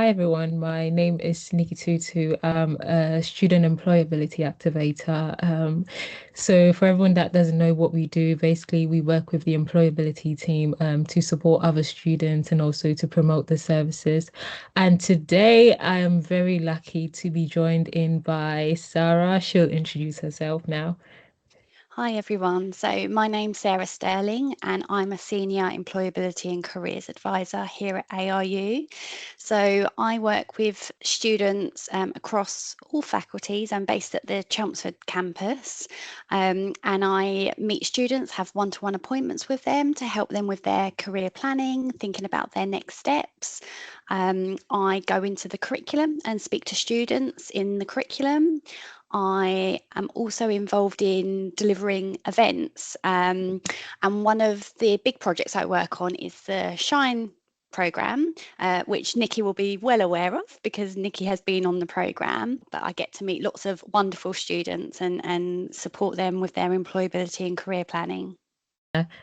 everyone. My name is Nicky Tutu. I'm a student employability activator. So for everyone that doesn't know what we do, basically we work with the employability team to support other students and also to promote the services. And today I am very lucky to be joined in by Sarah. She'll introduce herself now. Hi everyone. So my name's Sarah Sterling and I'm a senior employability and careers advisor here at ARU. So I work with students across all faculties. I'm based at the Chelmsford campus, and I meet students, have one-to-one appointments with them to help them with their career planning, thinking about their next steps. I go into the curriculum and speak to students in the curriculum. I am also involved in delivering events. And one of the big projects I work on is the Shine program, which Nicky will be well aware of because Nicky has been on the program. But I get to meet lots of wonderful students and support them with their employability and career planning.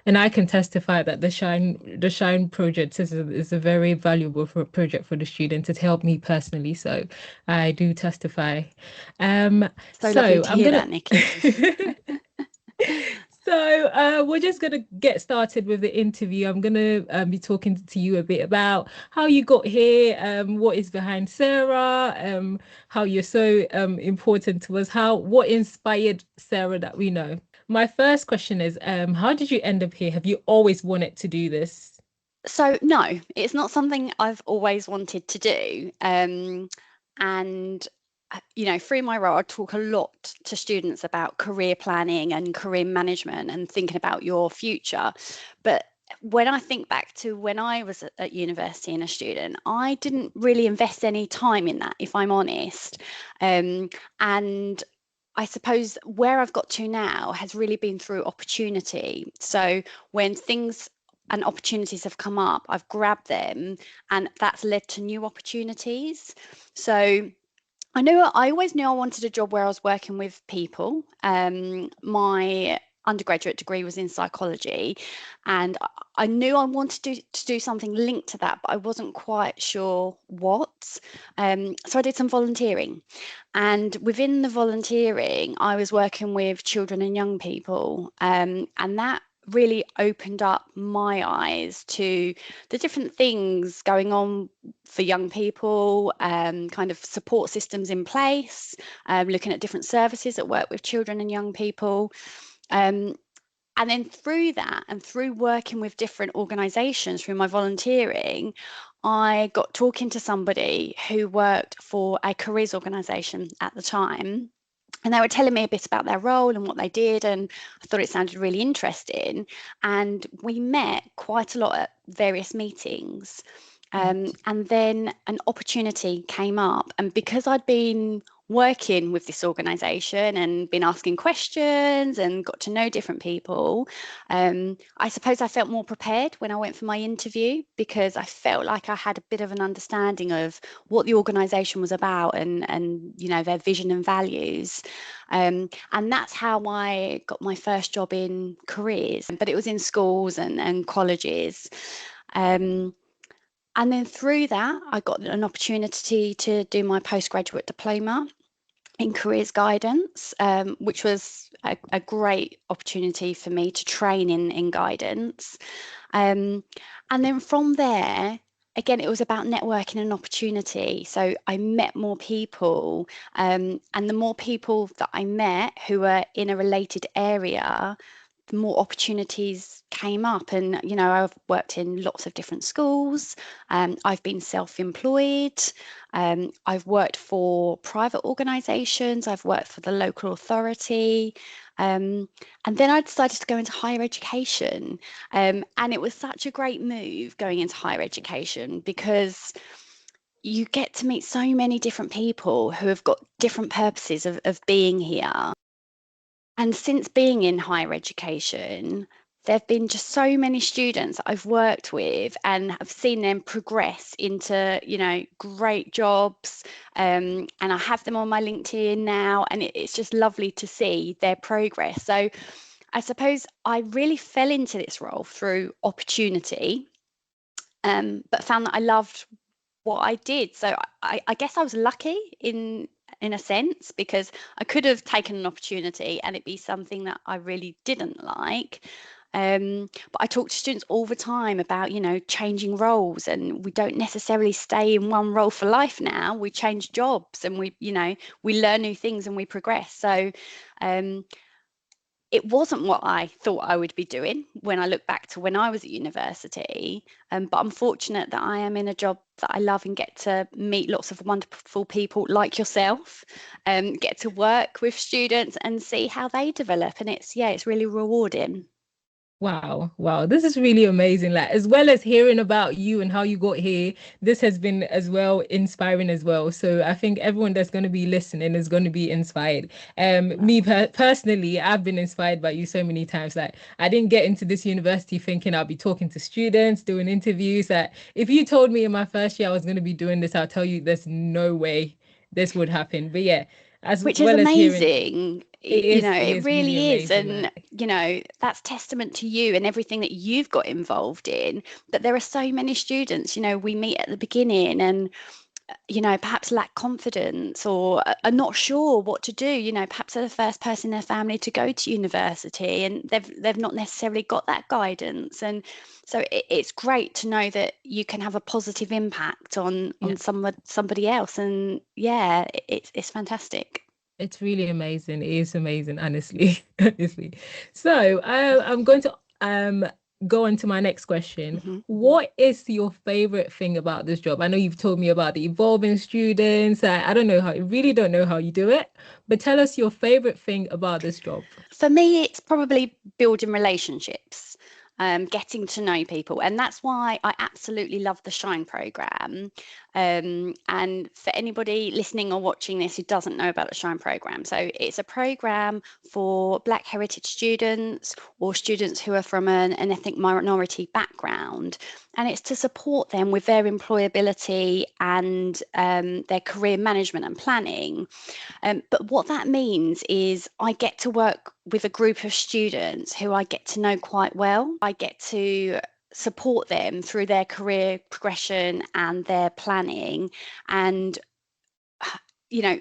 And I can testify that the Shine project is a very valuable project for the student. It helped me personally, so I do testify. So lovely So to I'm hear gonna that, Nicky. we're just gonna get started with the interview. I'm gonna be talking to you a bit about how you got here, what is behind Sarah, how you're so important to us, what inspired Sarah that we know. My first question is, how did you end up here? Have you always wanted to do this? So no, it's not something I've always wanted to do. And through my role, I talk a lot to students about career planning and career management and thinking about your future. But when I think back to when I was at university and a student, I didn't really invest any time in that, if I'm honest. And I suppose where I've got to now has really been through opportunity. So when things and opportunities have come up, I've grabbed them, and that's led to new opportunities. So I always knew I wanted a job where I was working with people. My undergraduate degree was in psychology, and I knew I wanted to do something linked to that, but I wasn't quite sure what. So I did some volunteering, and within the volunteering, I was working with children and young people, and that really opened up my eyes to the different things going on for young people, kind of support systems in place, looking at different services that work with children and young people. Um, and then through that and through working with different organisations through my volunteering, I got talking to somebody who worked for a careers organisation at the time. And they were telling me a bit about their role and what they did, and I thought it sounded really interesting. And we met quite a lot at various meetings. And then an opportunity came up. And because I'd been working with this organisation and been asking questions and got to know different people, I suppose I felt more prepared when I went for my interview because I felt like I had a bit of an understanding of what the organisation was about and their vision and values. And that's how I got my first job in careers, but it was in schools and colleges. Um, and then through that, I got an opportunity to do my postgraduate diploma in careers guidance, which was a great opportunity for me to train in guidance. Um, and then from there, again, it was about networking and opportunity. So I met more people, and the more people that I met who were in a related area, the more opportunities came up. And, I've worked in lots of different schools. I've been self-employed. I've worked for private organisations. I've worked for the local authority. And then I decided to go into higher education. And it was such a great move going into higher education because you get to meet so many different people who have got different purposes of being here. And since being in higher education, there have been just so many students that I've worked with and have seen them progress into, great jobs. And I have them on my LinkedIn now, and it's just lovely to see their progress. So I suppose I really fell into this role through opportunity, but found that I loved what I did. So I guess I was lucky in a sense, because I could have taken an opportunity and it be something that I really didn't like. But I talk to students all the time about, changing roles, and we don't necessarily stay in one role for life now. We change jobs, and we learn new things and we progress. So um, it wasn't what I thought I would be doing when I look back to when I was at university. But I'm fortunate that I am in a job that I love and get to meet lots of wonderful people like yourself, get to work with students and see how they develop. And it's really rewarding. Wow, wow, this is really amazing. Like, as well as hearing about you and how you got here, this has been as well inspiring as well. So I think everyone that's going to be listening is going to be inspired. Me personally, I've been inspired by you so many times. Like, I didn't get into this university thinking I'll be talking to students, doing interviews. Like, if you told me in my first year I was going to be doing this, I'll tell you there's no way this would happen. But yeah, as Which is well as hearing, amazing. it It is really really is. amazing. And, Like, that's testament to you and everything that you've got involved in. But there are so many students, we meet at the beginning and, perhaps lack confidence or are not sure what to do. Perhaps they're the first person in their family to go to university and they've not necessarily got that guidance. And so it's great to know that you can have a positive impact on yeah. somebody else. And yeah, it's fantastic. It's really amazing. It is amazing, honestly. Honestly. So I'm going to go on to my next question. Mhm. What is your favorite thing about this job? I know you've told me about the evolving students. I don't know I really don't know how you do it, but tell us your favorite thing about this job. For me, it's probably building relationships, getting to know people. And that's why I absolutely love the Shine program. And for anybody listening or watching this who doesn't know about the Shine program, so it's a program for Black heritage students or students who are from an ethnic minority background. And it's to support them with their employability and their career management and planning. But what that means is I get to work with a group of students who I get to know quite well. I get to support them through their career progression and their planning. And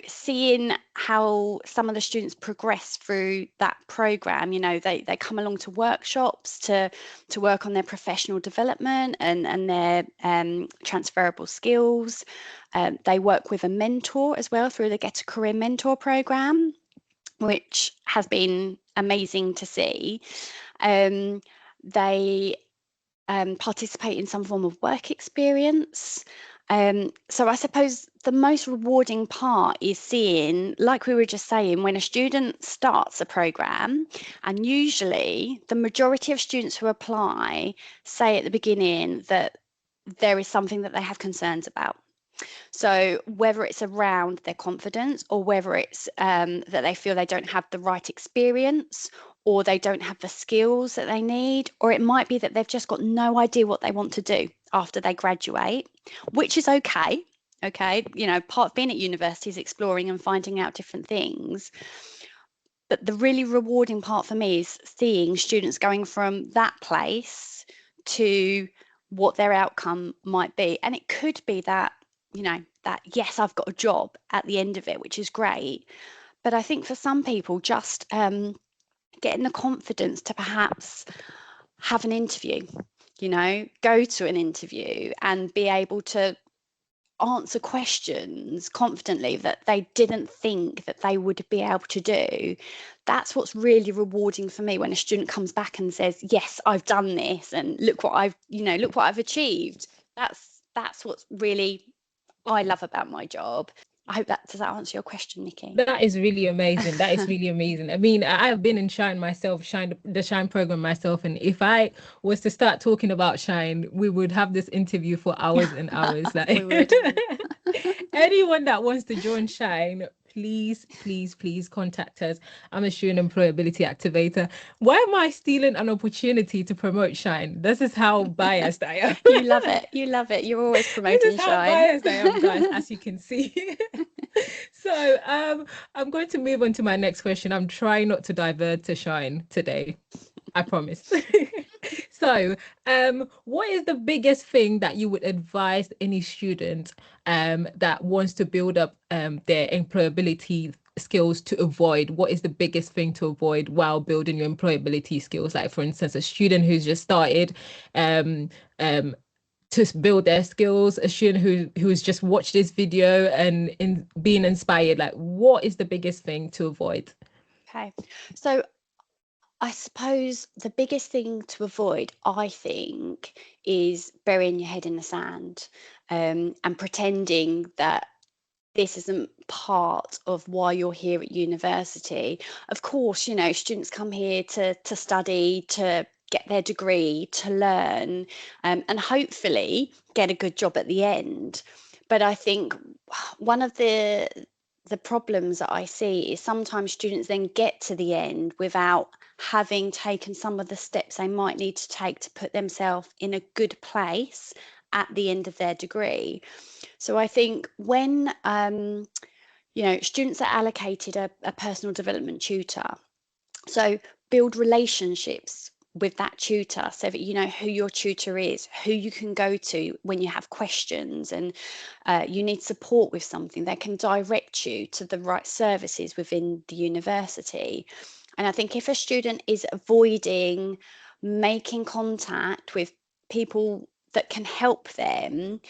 seeing how some of the students progress through that program, they come along to workshops to work on their professional development and their transferable skills. They work with a mentor as well through the Get a Career Mentor program, which has been amazing to see. They participate in some form of work experience. So I suppose the most rewarding part is seeing, like we were just saying, when a student starts a program, and usually the majority of students who apply say at the beginning that there is something that they have concerns about. So whether it's around their confidence or whether it's that they feel they don't have the right experience or they don't have the skills that they need, or it might be that they've just got no idea what they want to do after they graduate, which is okay. Okay, part of being at university is exploring and finding out different things. But the really rewarding part for me is seeing students going from that place to what their outcome might be. And it could be that, that yes, I've got a job at the end of it, which is great. But I think for some people, just getting the confidence to perhaps have an interview, go to an interview and be able to answer questions confidently that they didn't think that they would be able to do. That's what's really rewarding for me when a student comes back and says, yes, I've done this and look what I've achieved. That's what's really I love about my job. I hope does that answer your question, Nikki? That is really amazing. That is really amazing. I mean, I've been in Shine myself, the Shine program myself, and if I was to start talking about Shine, we would have this interview for hours and hours. We Like would. anyone that wants to join Shine, please, please, please contact us. I'm a student employability activator. Why am I stealing an opportunity to promote Shine? This is how biased I am. You love it. You love it. You're always This is promoting how Shine. biased I am, guys, as you can see. So, I'm going to move on to my next question. I'm trying not to divert to Shine today. I promise. So, what is the biggest thing that you would advise any student that wants to build up their employability skills to avoid? What is the biggest thing to avoid while building your employability skills? Like, for instance, a student who's just started um, um, to build their skills, a student who's just watched this video and in being inspired. Like, what is the biggest thing to avoid? Okay, so I suppose the biggest thing to avoid, I think, is burying your head in the sand, and pretending that this isn't part of why you're here at university. Of course, students come here to study, to get their degree, to learn, and hopefully get a good job at the end. But I think one of the problems that I see is sometimes students then get to the end without having taken some of the steps they might need to take to put themselves in a good place at the end of their degree. So I think when students are allocated a personal development tutor, so build relationships with that tutor so that you know who your tutor is, who you can go to when you have questions and you need support with something. They can direct you to the right services within the university. And I think if a student is avoiding making contact with people that can help them,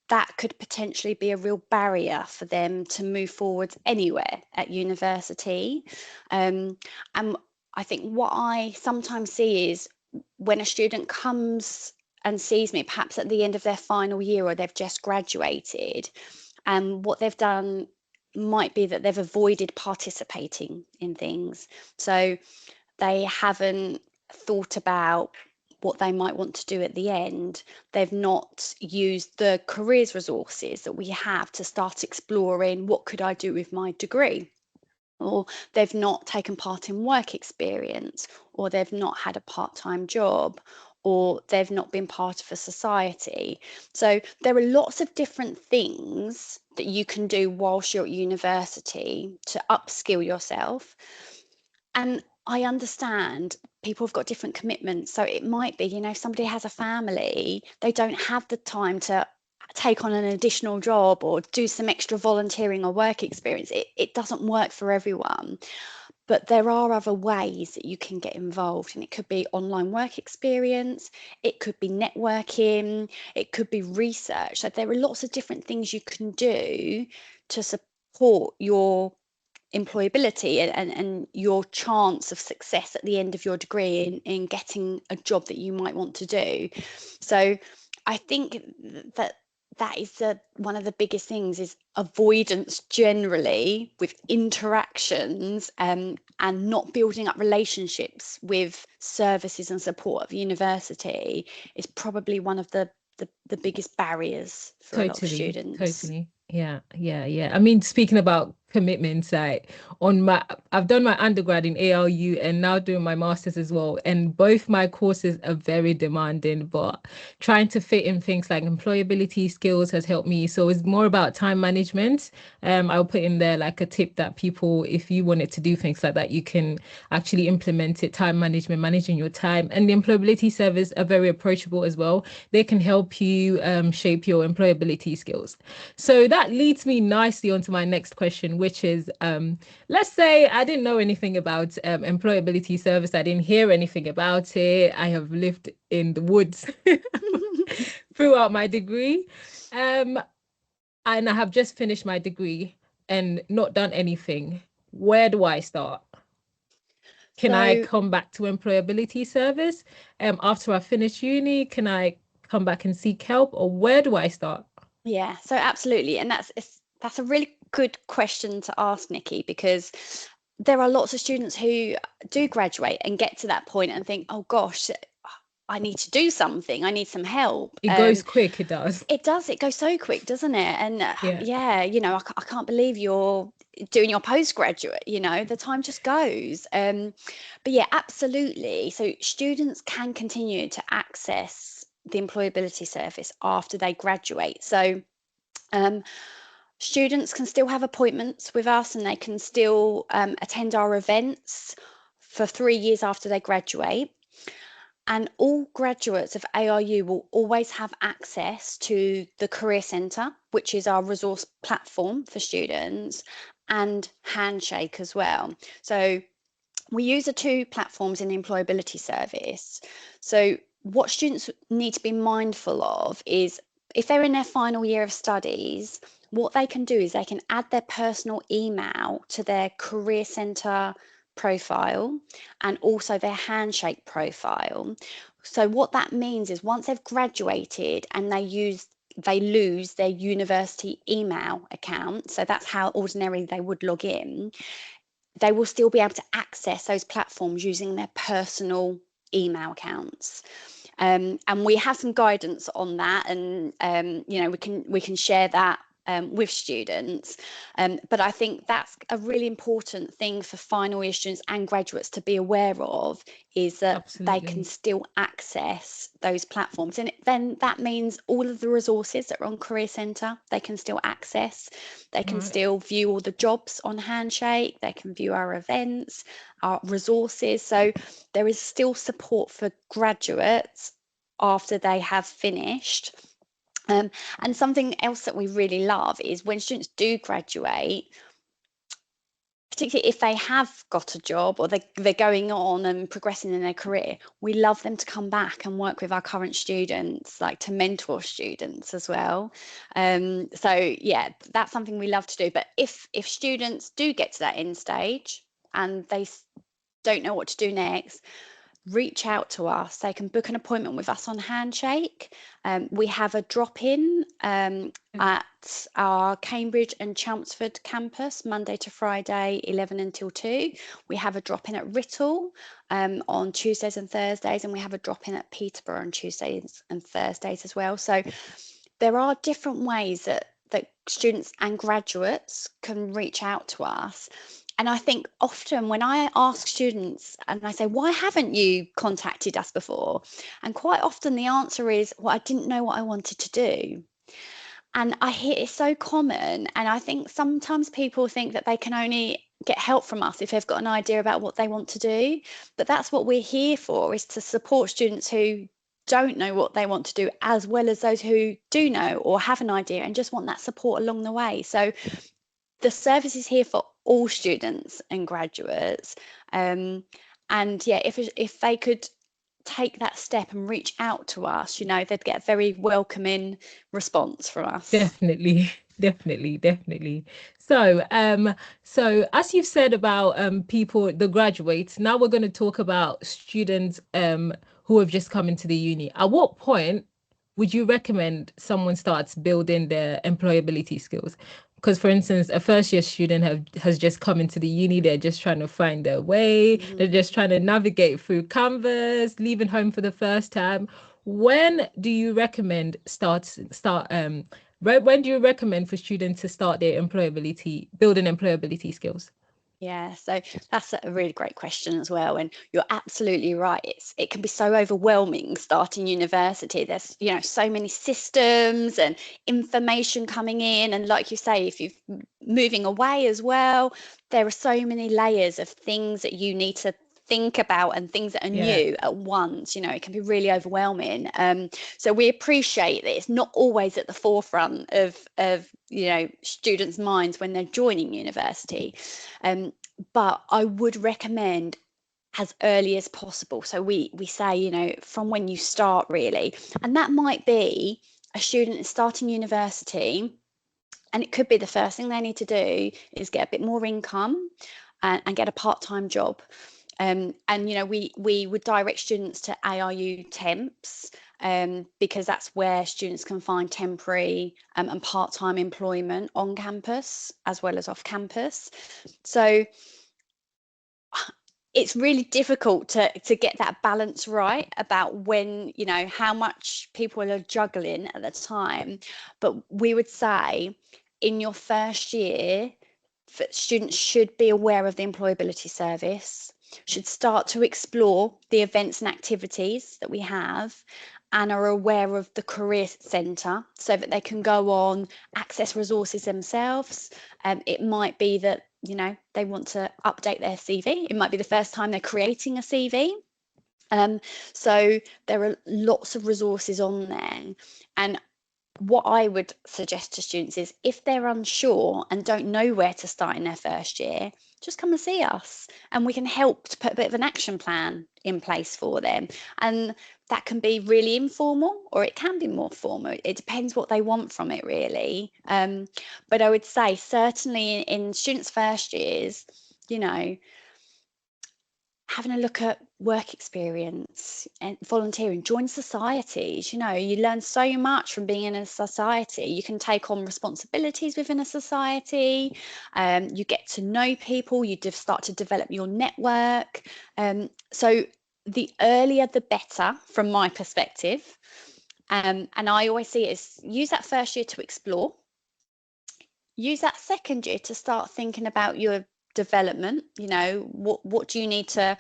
that could potentially be a real barrier for them to move forward anywhere at university. And I think what I sometimes see is when a student comes and sees me, perhaps at the end of their final year or they've just graduated, and what they've done might be that they've avoided participating in things. So they haven't thought about what they might want to do at the end. They've not used the careers resources that we have to start exploring what could I do with my degree, or they've not taken part in work experience, or they've not had a part-time job, or they've not been part of a society. So there are lots of different things that you can do whilst you're at university to upskill yourself. And I understand people have got different commitments. So it might be, if somebody has a family, they don't have the time to take on an additional job or do some extra volunteering or work experience. It doesn't work for everyone. But there are other ways that you can get involved, and it could be online work experience, it could be networking, it could be research. So there are lots of different things you can do to support your employability and your chance of success at the end of your degree in getting a job that you might want to do. So I think that that is one of the biggest things is avoidance generally with interactions, and not building up relationships with services and support of university is probably one of the biggest barriers for a lot of Totally, students. totally. Yeah, yeah, yeah. I mean, speaking about commitments, like I've done my undergrad in ALU and now doing my master's as well. And both my courses are very demanding, but trying to fit in things like employability skills has helped me. So it's more about time management. I'll put in there like a tip that people, if you wanted to do things like that, you can actually implement it. Time management, managing your time, and the employability service are very approachable as well. They can help you shape your employability skills. So that leads me nicely onto my next question, which is let's say I didn't know anything about employability service. I didn't hear anything about it. I have lived in the woods throughout my degree. Um, and I have just finished my degree and not done anything. Where do I start? Can I So come back to employability service after I finish uni? Can I come back and seek help, or where do I start? yeah, so absolutely. And that's a really good question to ask, Nikki, because there are lots of students who do graduate and get to that point and think, oh gosh, I need to do something. I need some help. It goes quick, it does. It does. It goes so quick, doesn't it? And Yeah. yeah, I can't believe you're doing your postgraduate, the time just goes. But yeah, absolutely. So students can continue to access the employability service after they graduate. So um, students can still have appointments with us and they can still attend our events for 3 years after they graduate. And all graduates of ARU will always have access to the Career Centre, which is our resource platform for students, and Handshake as well. So we use the two platforms in the employability service. So what students need to be mindful of is if they're in their final year of studies, what they can do is they can add their personal email to their Career Centre profile and also their Handshake profile. So what that means is once they've graduated and they lose their university email account, so that's how ordinarily they would log in, they will still be able to access those platforms using their personal email accounts. And we have some guidance on that, and we can share that with students. But I think that's a really important thing for final year students and graduates to be aware of, is that they can Absolutely. still access those platforms. And then that means all of the resources that are on Career Centre, they can still access. They can Right. still view all the jobs on Handshake. They can view our events, our resources. So there is still support for graduates after they have finished. And something else that we really love is when students do graduate, particularly if they have got a job or they're going on and progressing in their career, we love them to come back and work with our current students, like to mentor students as well. So yeah, that's something we love to do. But if students do get to that end stage and they don't know what to do next, reach out to us. They can book an appointment with us on Handshake. We have a drop-in at our Cambridge and Chelmsford campus, Monday to Friday, 11 until 2. We have a drop-in at Writtle on Tuesdays and Thursdays, and we have a drop-in at Peterborough on Tuesdays and Thursdays as well. So there are different ways that students and graduates can reach out to us. And I think often when I ask students and I say, why haven't you contacted us before? And quite often the answer is, well, I didn't know what I wanted to do. And I hear it's so common. And I think sometimes people think that they can only get help from us if they've got an idea about what they want to do. But that's what we're here for, is to support students who don't know what they want to do, as well as those who do know or have an idea and just want that support along the way. So the service is here for all students and graduates. And yeah, if they could take that step and reach out to us, they'd get a very welcoming response from us. Definitely, definitely, definitely. So as you've said about people, the graduates, now we're going to talk about students who have just come into the uni. At what point would you recommend someone starts building their employability skills? Because, for instance, a first year student has just come into the uni, they're just trying to find their way, they're Mhm. just trying to navigate through Canvas, leaving home for the first time. When do you recommend when do you recommend for students to start their building employability skills? Yeah, so that's a really great question as well. And you're absolutely right. It can be so overwhelming starting university. There's, so many systems and information coming in. And like you say, if you're moving away as well, there are so many layers of things that you need to think about and things that are Yeah, new at once. It can be really overwhelming. So we appreciate that it's not always at the forefront of students' minds when they're joining university. But I would recommend as early as possible. So we say, from when you start really. And that might be a student starting university, and it could be the first thing they need to do is get a bit more income and get a part-time job. And we would direct students to ARU temps, because that's where students can find temporary and part-time employment on campus as well as off campus. So it's really difficult to get that balance right about when, how much people are juggling at the time. But we would say in your first year, students should be aware of the employability service, should start to explore the events and activities that we have, and are aware of the career centre so that they can go on, access resources themselves. It might be that, they want to update their CV. It might be the first time they're creating a CV. So there are lots of resources on there. And what I would suggest to students is, if they're unsure and don't know where to start in their first year, just come and see us and we can help to put a bit of an action plan in place for them. And that can be really informal, or it can be more formal. It depends what they want from it, really. But I would say certainly in students' first years, you know, having a look at work experience and volunteering, join societies. You know, you learn so much from being in a society. You can take on responsibilities within a society. You get to know people. You start to develop your network. So the earlier the better, from my perspective. And I always see it as, use that first year to explore. Use that second year to start thinking about your development. You know, what do you need to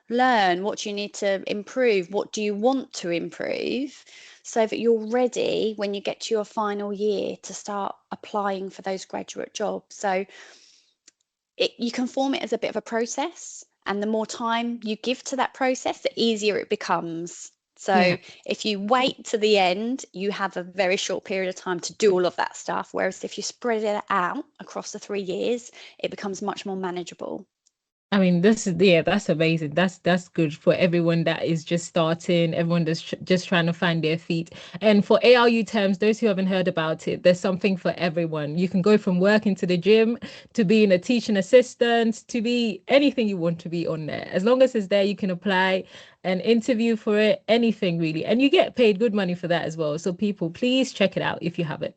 learn? What do you need to improve? What do you want to improve? So that you're ready when you get to your final year to start applying for those graduate jobs. So you can form it as a bit of a process, and the more time you give to that process, the easier it becomes. So Yeah. if you wait to the end, you have a very short period of time to do all of that stuff. Whereas if you spread it out across the 3 years, it becomes much more manageable. I mean, this is yeah, that's amazing. That's good for everyone that is just starting, everyone that's just trying to find their feet. And for ARU terms, those who haven't heard about it, there's something for everyone. You can go from working to the gym to being a teaching assistant to be anything you want to be on there. As long as it's there, you can apply and interview for it, anything really. And you get paid good money for that as well. So people, please check it out if you haven't.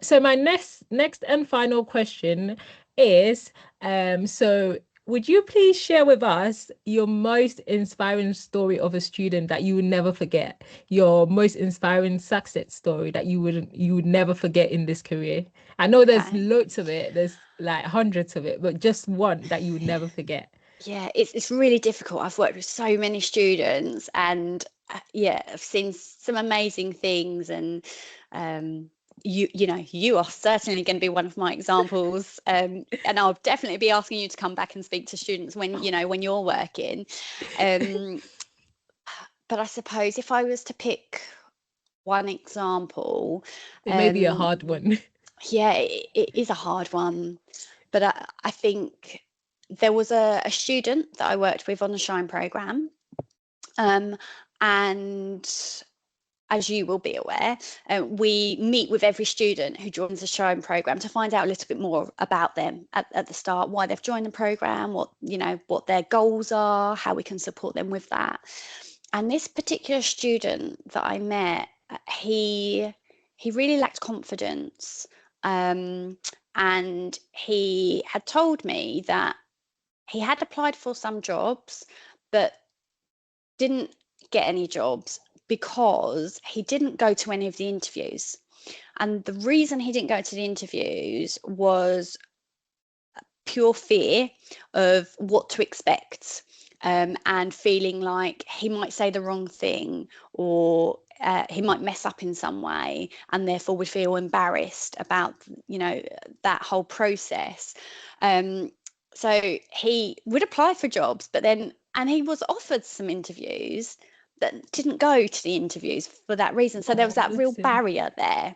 So my next and final question is, so would you please share with us your most inspiring story of a student that you would never forget? Your most inspiring success story that you would never forget in this career? I know there's Okay. loads of it, there's like hundreds of it, but just one that you would never forget. Yeah, it's really difficult. I've worked with so many students, and yeah, I've seen some amazing things. And um, you are certainly going to be one of my examples. And I'll definitely be asking you to come back and speak to students when when you're working. Um, but I suppose if I was to pick one example, It may be a um, hard one. yeah, it is a hard one. But I think there was a student that I worked with on the Shine programme. And as you will be aware, we meet with every student who joins the Shine programme to find out a little bit more about them at the start, why they've joined the programme, what their goals are, how we can support them with that. And this particular student that I met, he really lacked confidence. And he had told me that he had applied for some jobs, but didn't get any jobs because he didn't go to any of the interviews. And the reason he didn't go to the interviews was pure fear of what to expect, and feeling like he might say the wrong thing, or he might mess up in some way, and therefore would feel embarrassed about that whole process. So he would apply for jobs, and he was offered some interviews that didn't go to the interviews for that reason. So there Oh, was that real bless him. barrier there.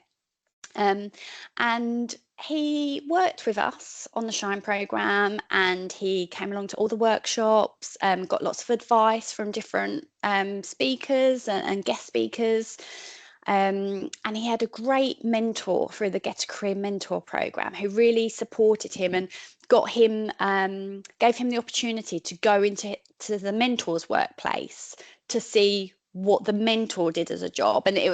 And he worked with us on the Shine programme, and he came along to all the workshops, got lots of advice from different speakers and guest speakers. And he had a great mentor through the Get a Career Mentor programme who really supported him and gave him the opportunity to go into the mentor's workplace to see what the mentor did as a job. And it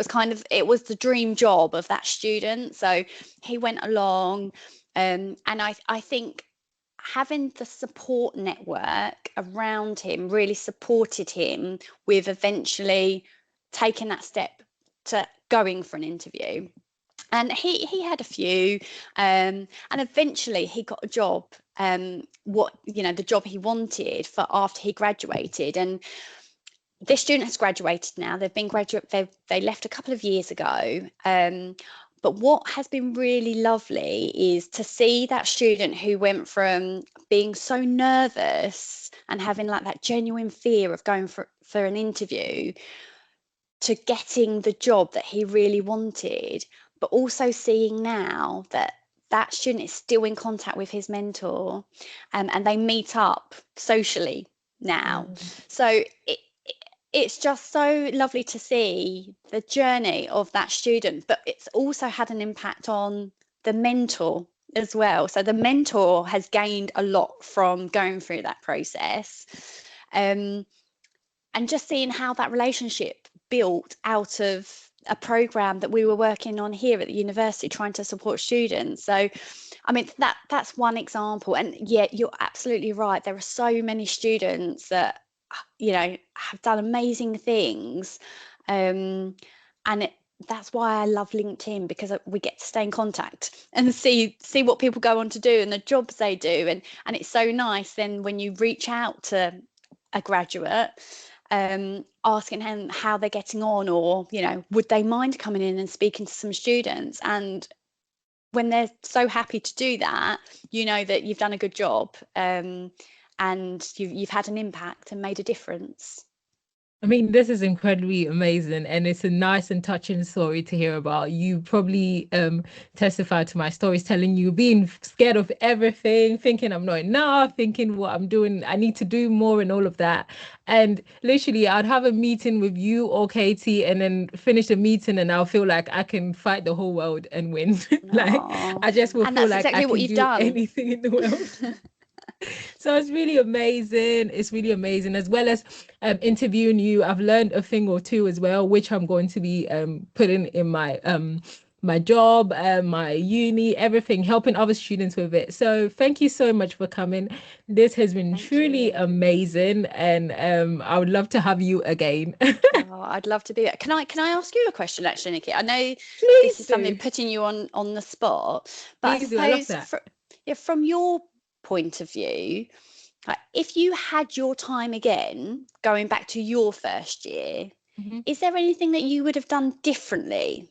was the dream job of that student. So he went along, and I think having the support network around him really supported him with eventually taking that step to going for an interview. And he had a few, and eventually he got a job, the job he wanted for after he graduated. And this student has graduated now. They left a couple of years ago, But what has been really lovely is to see that student who went from being so nervous and having like that genuine fear of going for an interview to getting the job that he really wanted, but also seeing now that that student is still in contact with his mentor, and they meet up socially now. Mm. So it's just so lovely to see the journey of that student, but it's also had an impact on the mentor as well. So the mentor has gained a lot from going through that process. Um, and just seeing how that relationship built out of a program that we were working on here at the university trying to support students. So I mean that's one example, and yeah, you're absolutely right, there are so many students that have done amazing things, and that's why I love LinkedIn, because we get to stay in contact and see what people go on to do and the jobs they do, and it's so nice then when you reach out to a graduate, asking them how they're getting on, or would they mind coming in and speaking to some students, and when they're so happy to do that, that you've done a good job, and you've had an impact and made a difference. I mean, this is incredibly amazing, and it's a nice and touching story to hear about. You probably testified to my stories, telling you being scared of everything, thinking I'm not enough, thinking what I'm doing, I need to do more and all of that. And literally, I'd have a meeting with you or Katie and then finish the meeting and I'll feel like I can fight the whole world and win. Like Oh, I just will and feel that's like I exactly what can you've do done. anything in the world. So it's really amazing. It's really amazing. As well as interviewing you, I've learned a thing or two as well, which I'm going to be putting in my job, my uni, everything, helping other students with it. So thank you so much for coming. This has been Thank truly you. amazing, and I would love to have you again. Oh, I'd love to be there. Can I ask you a question, actually, Nikki? I know this Please is something do. putting you on the spot, but I Please do. I love suppose that. yeah, from your point of view, like, if you had your time again, going back to your first year, Mhm. is there anything that you would have done differently?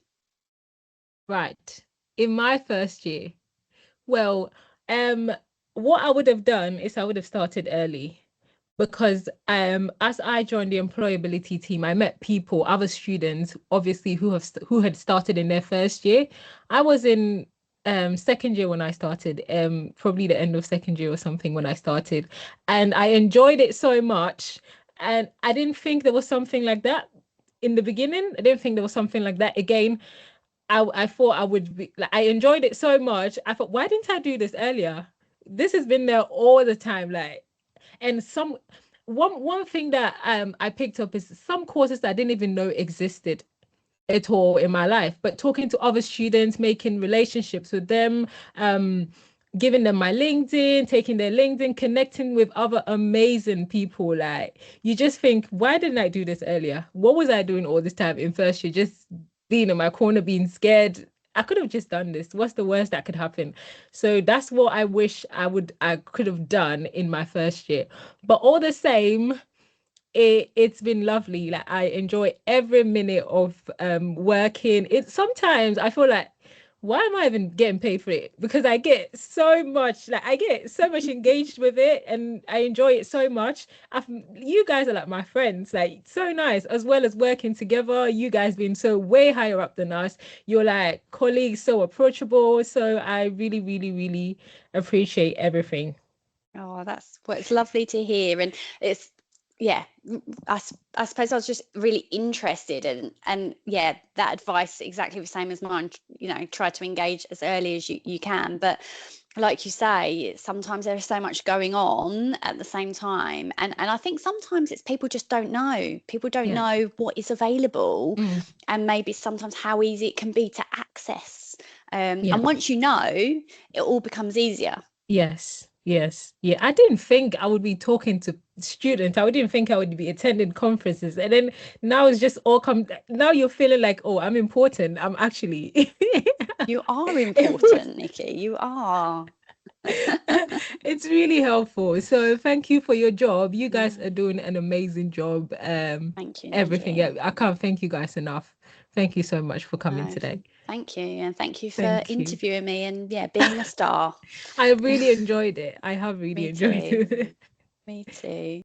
Right. In my first year. Well, what I would have done is I would have started early because as I joined the employability team, I met people, other students, obviously who had started in their first year. I was in second year when I started, probably the end of second year or something when I started, and I enjoyed it so much. And I didn't think there was something like that in the beginning. I didn't think there was something like that again. I thought I would be like I enjoyed it so much. I thought, why didn't I do this earlier? This has been there all the time. Like, and some one thing that I picked up is some courses that I didn't even know existed at all in my life. But talking to other students, making relationships with them, giving them my LinkedIn, taking their LinkedIn, connecting with other amazing people. Like you just think, why didn't I do this earlier? What was I doing all this time in first year? Just being in my corner, being scared. I could have just done this. What's the worst that could happen? So that's what I wish I could have done in my first year. But all the same, it's been lovely. Like I enjoy every minute of working. It sometimes I feel like why am I even getting paid for it? Because I get so much engaged with it and I enjoy it so much. You guys are like my friends, like so nice, as well as working together. You guys being so way higher up than us. You're like colleagues, so approachable. So I really, really, really appreciate everything. Oh, that's well, it's lovely to hear, and it's yeah. I suppose I was just really interested, and yeah, that advice exactly the same as mine. Try to engage as early as you can, but like you say, sometimes there is so much going on at the same time, and I think sometimes it's people just don't know. People don't Yeah. know what is available, Mm. and maybe sometimes how easy it can be to access. Yeah. And once you know, it all becomes easier. Yes, yes, yeah. I didn't think I would be talking to students. I didn't think I would be attending conferences. And then now it's just all come. Now you're feeling like, oh, I'm important. I'm actually. You are It was- important, Nikki. You are. It's really helpful. So thank you for your job. You guys No, are doing an amazing job. thank you, Everything. Yeah, Nikki. I can't thank you guys enough. Thank you so much for coming No, today. Thank you. And thank you for Thank you. interviewing me and yeah, being a star. I really enjoyed it. I have really Me enjoyed too. it. Me too.